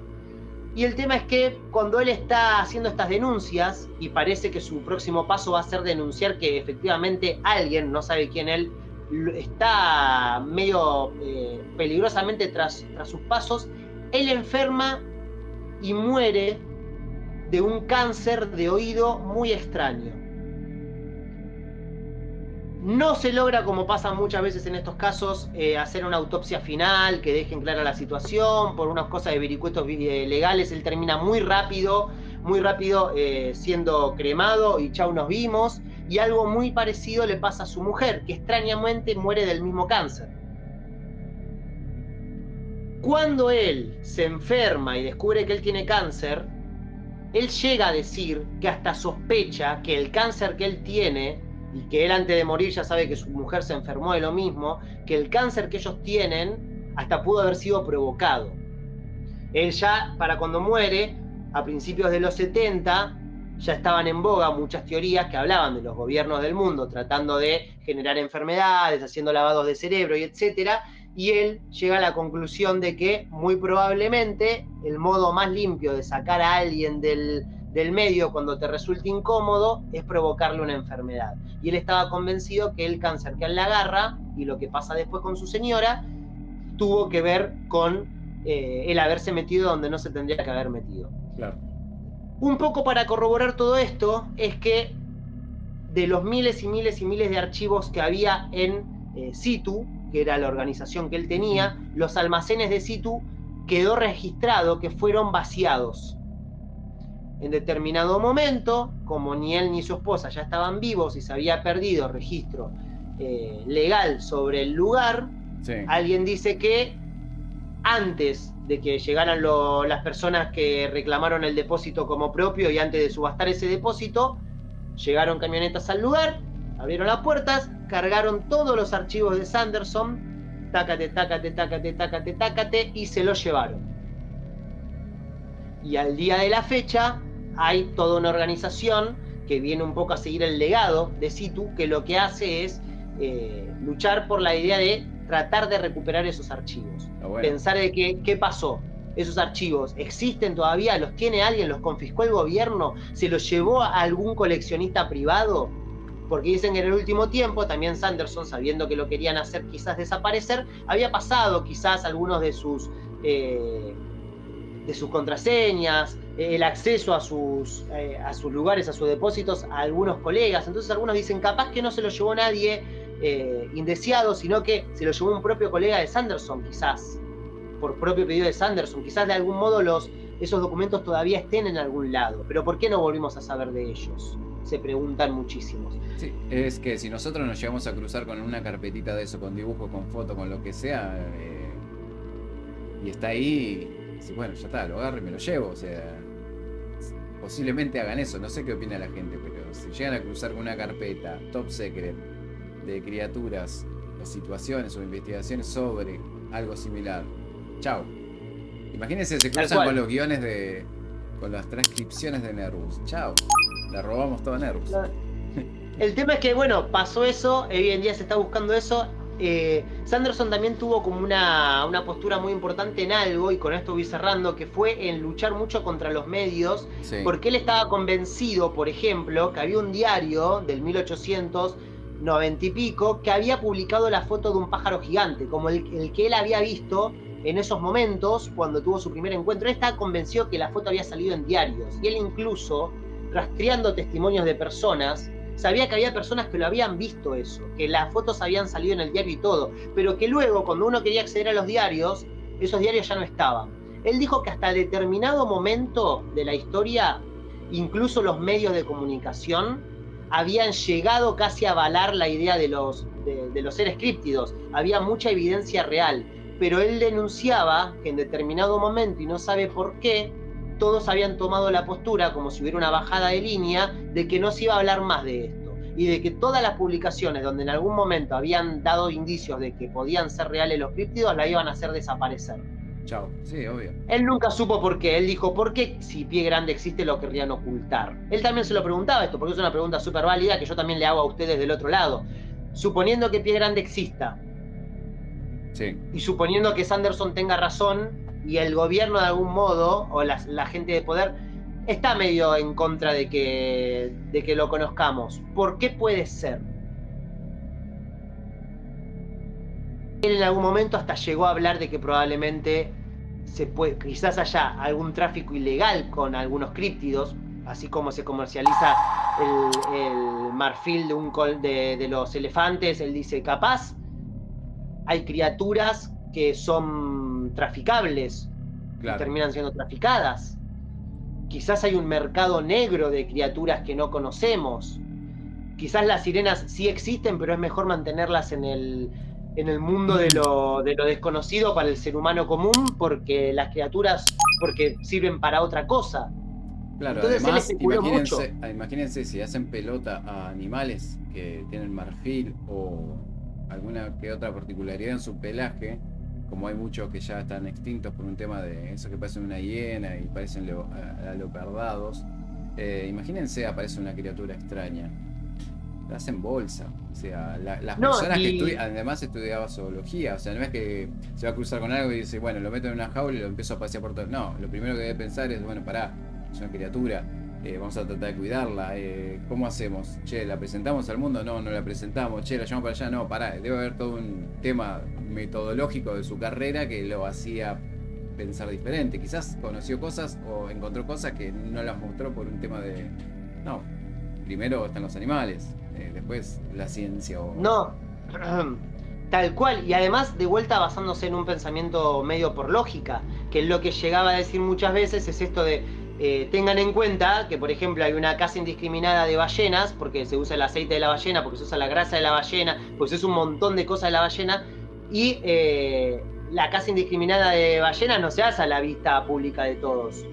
Speaker 1: Y el tema es que cuando él está haciendo estas denuncias, y parece que su próximo paso va a ser denunciar que efectivamente alguien, no sabe quién él, está medio peligrosamente tras sus pasos, él enferma y muere de un cáncer de oído muy extraño. No se logra, como pasa muchas veces en estos casos, hacer una autopsia final que dejen clara la situación. Por unas cosas de vericuetos legales, él termina muy rápido siendo cremado y chau, nos vimos. Y algo muy parecido le pasa a su mujer, que extrañamente muere del mismo cáncer. Cuando él se enferma y descubre que él tiene cáncer, él llega a decir que hasta sospecha que el cáncer que él tiene, y que él antes de morir ya sabe que su mujer se enfermó de lo mismo, que el cáncer que ellos tienen hasta pudo haber sido provocado. Él ya, para cuando muere, a principios de los 70, ya estaban en boga muchas teorías que hablaban de los gobiernos del mundo tratando de generar enfermedades, haciendo lavados de cerebro y etcétera, y él llega a la conclusión de que muy probablemente el modo más limpio de sacar a alguien del medio cuando te resulte incómodo es provocarle una enfermedad. Y él estaba convencido que el cáncer que él le agarra y lo que pasa después con su señora tuvo que ver con el haberse metido donde no se tendría que haber metido.
Speaker 2: Claro.
Speaker 1: Un poco para corroborar todo esto es que de los miles y miles y miles de archivos que había en CITU, que era la organización que él tenía, los almacenes de CITU quedó registrado que fueron vaciados. En determinado momento, como ni él ni su esposa ya estaban vivos y se había perdido registro legal sobre el lugar, alguien dice que antes de que llegaran las personas que reclamaron el depósito como propio y antes de subastar ese depósito, llegaron camionetas al lugar, abrieron las puertas, cargaron todos los archivos de Sanderson, tácate, y se lo llevaron. Y al día de la fecha hay toda una organización que viene un poco a seguir el legado de Situ, que lo que hace es luchar por la idea de tratar de recuperar esos archivos. Bueno. Pensar de qué pasó. Esos archivos existen todavía, los tiene alguien, los confiscó el gobierno, se los llevó a algún coleccionista privado, porque dicen que en el último tiempo también Sanderson, sabiendo que lo querían hacer quizás desaparecer, había pasado quizás algunos de sus contraseñas, el acceso a sus lugares, a sus depósitos, a algunos colegas. Entonces algunos dicen, capaz que no se lo llevó nadie indeseado, sino que se lo llevó un propio colega de Sanderson, quizás, por propio pedido de Sanderson. Quizás de algún modo esos documentos todavía estén en algún lado. Pero ¿por qué no volvimos a saber de ellos? Se preguntan muchísimos.
Speaker 2: Sí, es que si nosotros nos llegamos a cruzar con una carpetita de eso, con dibujo, con foto, con lo que sea, y está ahí, bueno, ya está, lo agarro y me lo llevo. O sea, posiblemente hagan eso. No sé qué opina la gente, pero si llegan a cruzar con una carpeta top secret de criaturas o situaciones o investigaciones sobre algo similar, chao. Imagínense, se cruzan con los guiones con las transcripciones de Nervus. Chao. La robamos toda Nervus.
Speaker 1: El tema es que, bueno, pasó eso, hoy en día se está buscando eso. Sanderson también tuvo como una postura muy importante en algo, y con esto voy cerrando, que fue en luchar mucho contra los medios, sí. Porque él estaba convencido, por ejemplo, que había un diario del 1890 y pico que había publicado la foto de un pájaro gigante, como el que él había visto en esos momentos cuando tuvo su primer encuentro. Él estaba convencido que la foto había salido en diarios, y él incluso, rastreando testimonios de personas, sabía que había personas que lo habían visto eso, que las fotos habían salido en el diario y todo, pero que luego, cuando uno quería acceder a los diarios, esos diarios ya no estaban. Él dijo que hasta determinado momento de la historia, incluso los medios de comunicación habían llegado casi a avalar la idea de los seres críptidos. Había mucha evidencia real, pero él denunciaba que en determinado momento, y no sabe por qué, todos habían tomado la postura, como si hubiera una bajada de línea, de que no se iba a hablar más de esto, y de que todas las publicaciones donde en algún momento habían dado indicios de que podían ser reales los críptidos, la iban a hacer desaparecer.
Speaker 2: Chao, sí, obvio.
Speaker 1: Él nunca supo por qué. Él dijo, ¿por qué si Pie Grande existe lo querrían ocultar? Él también se lo preguntaba esto, porque es una pregunta súper válida que yo también le hago a ustedes del otro lado. Suponiendo que Pie Grande exista,
Speaker 2: sí, y
Speaker 1: suponiendo que Sanderson tenga razón, y el gobierno de algún modo, o la gente de poder, está medio en contra de que lo conozcamos, ¿por qué puede ser? Él en algún momento hasta llegó a hablar de que probablemente quizás haya algún tráfico ilegal con algunos críptidos, así como se comercializa el marfil de los elefantes. Él dice, capaz hay criaturas que son traficables, claro, y terminan siendo traficadas. Quizás hay un mercado negro de criaturas que no conocemos. Quizás las sirenas sí existen, pero es mejor mantenerlas en el mundo de lo desconocido para el ser humano común, porque las criaturas sirven para otra cosa.
Speaker 2: Claro, entonces además, imagínense si hacen pelota a animales que tienen marfil o alguna que otra particularidad en su pelaje, como hay muchos que ya están extintos por un tema de eso, que parecen una hiena y parecen leopardados. Imagínense, aparece una criatura extraña, la hacen bolsa. O sea, las personas que además estudiaba zoología, o sea, no es que se va a cruzar con algo y dice, bueno, lo meto en una jaula y lo empiezo a pasear por todo. No, lo primero que debe pensar es, bueno, pará, es una criatura, vamos a tratar de cuidarla. ¿Cómo hacemos? Che, ¿la presentamos al mundo? No, no la presentamos. Che, ¿la llevamos para allá? No, pará, debe haber todo un tema metodológico de su carrera que lo hacía pensar diferente. Quizás conoció cosas o encontró cosas que no las mostró por un tema de... No, primero están los animales, después la ciencia o...
Speaker 1: No, tal cual. Y además, de vuelta basándose en un pensamiento medio por lógica, que es lo que llegaba a decir muchas veces, es esto de... tengan en cuenta que, por ejemplo, hay una caza indiscriminada de ballenas, porque se usa el aceite de la ballena, porque se usa la grasa de la ballena, porque se usa un montón de cosas de la ballena, y la caza indiscriminada de ballenas no se hace a la vista pública de todos.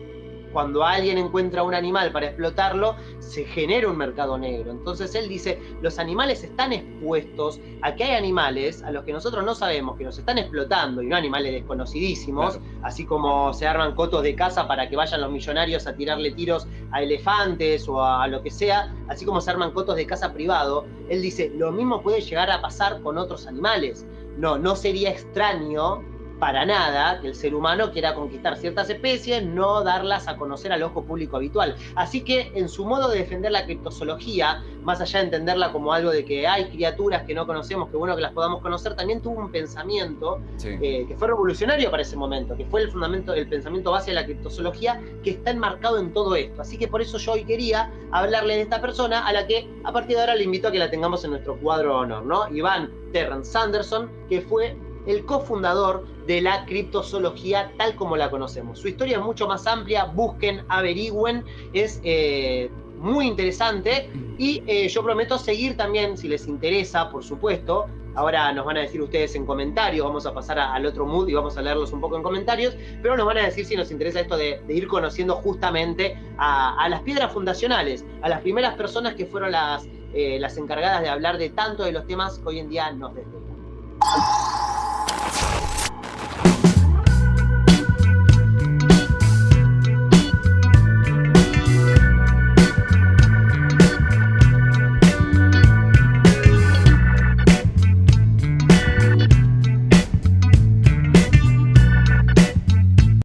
Speaker 1: cuando alguien encuentra un animal para explotarlo, se genera un mercado negro. Entonces él dice, los animales están expuestos a que hay animales a los que nosotros no sabemos, que nos están explotando, y no animales desconocidísimos, claro. Así como se arman cotos de caza para que vayan los millonarios a tirarle tiros a elefantes o a lo que sea, así como se arman cotos de caza privado. Él dice, lo mismo puede llegar a pasar con otros animales. No sería extraño para nada que el ser humano quiera conquistar ciertas especies, no darlas a conocer al ojo público habitual. Así que en su modo de defender la criptozoología, más allá de entenderla como algo de que hay criaturas que no conocemos, que bueno que las podamos conocer, también tuvo un pensamiento que fue revolucionario para ese momento, que fue el pensamiento base de la criptozoología, que está enmarcado en todo esto. Así que por eso yo hoy quería hablarle de esta persona, a la que a partir de ahora le invito a que la tengamos en nuestro cuadro de honor, ¿no? Ivan Terrence Sanderson, que fue el cofundador de la criptozoología tal como la conocemos. Su historia es mucho más amplia, busquen, averigüen, es muy interesante, y yo prometo seguir también, si les interesa, por supuesto. Ahora nos van a decir ustedes en comentarios, vamos a pasar al otro mood y vamos a leerlos un poco en comentarios, pero nos van a decir si nos interesa esto de ir conociendo justamente a las piedras fundacionales, a las primeras personas que fueron las encargadas de hablar de tanto de los temas que hoy en día nos desvelan.